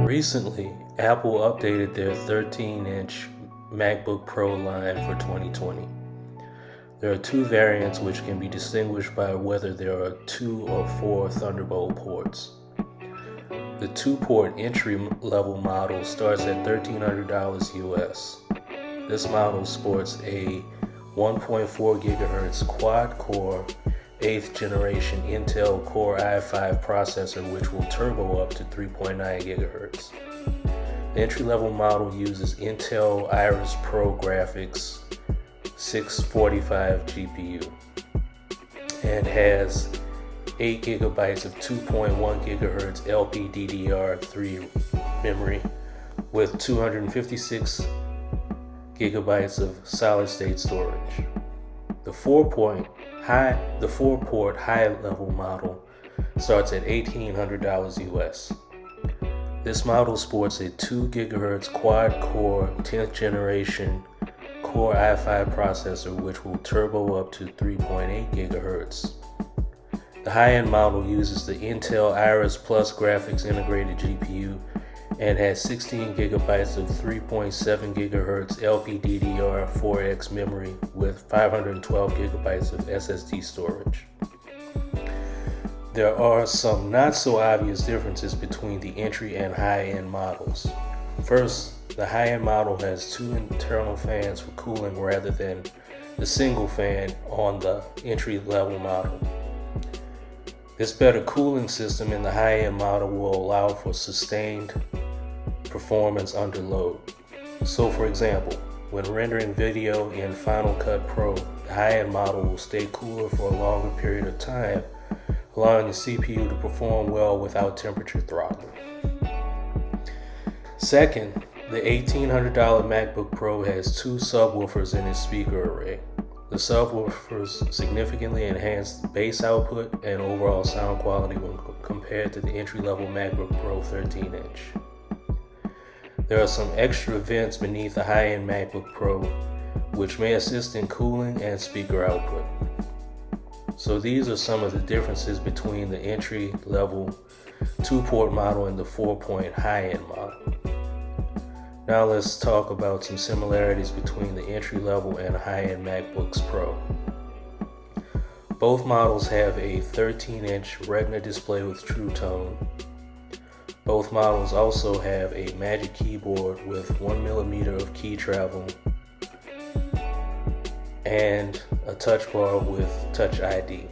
Recently, Apple updated their 13-inch MacBook Pro line for 2020. There are two variants which can be distinguished by whether there are 2 or 4 Thunderbolt ports. The 2-port entry-level model starts at $1,300 US. This model sports a 1.4 GHz quad-core 8th generation Intel Core i5 processor which will turbo up to 3.9 GHz. The entry-level model uses Intel Iris Pro Graphics 645 GPU and has 8 GB of 2.1 GHz LPDDR3 memory with 256 GB of solid-state storage. The 4-port high-level model starts at $1,800 US. This model sports a 2 GHz quad-core 10th generation Core i5 processor which will turbo up to 3.8 GHz. The high-end model uses the Intel Iris Plus graphics integrated GPU and has 16 GB of 3.7 GHz LPDDR4X memory with 512 GB of SSD storage. There are some not so obvious differences between the entry and high-end models. First, the high-end model has 2 internal fans for cooling rather than the single fan on the entry-level model. This better cooling system in the high-end model will allow for sustained performance under load. So for example, when rendering video in Final Cut Pro, the high-end model will stay cooler for a longer period of time, allowing the CPU to perform well without temperature throttling. Second, the $1,800 MacBook Pro has 2 subwoofers in its speaker array. The subwoofers significantly enhance the bass output and overall sound quality when compared to the entry-level MacBook Pro 13-inch. There are some extra vents beneath the high-end MacBook Pro which may assist in cooling and speaker output. So these are some of the differences between the entry-level 2-port model and the 4-port high-end model. Now let's talk about some similarities between the entry-level and high-end MacBooks Pro. Both models have a 13-inch Retina display with True Tone. Both models also have a Magic Keyboard with 1mm of key travel and a touch bar with Touch ID.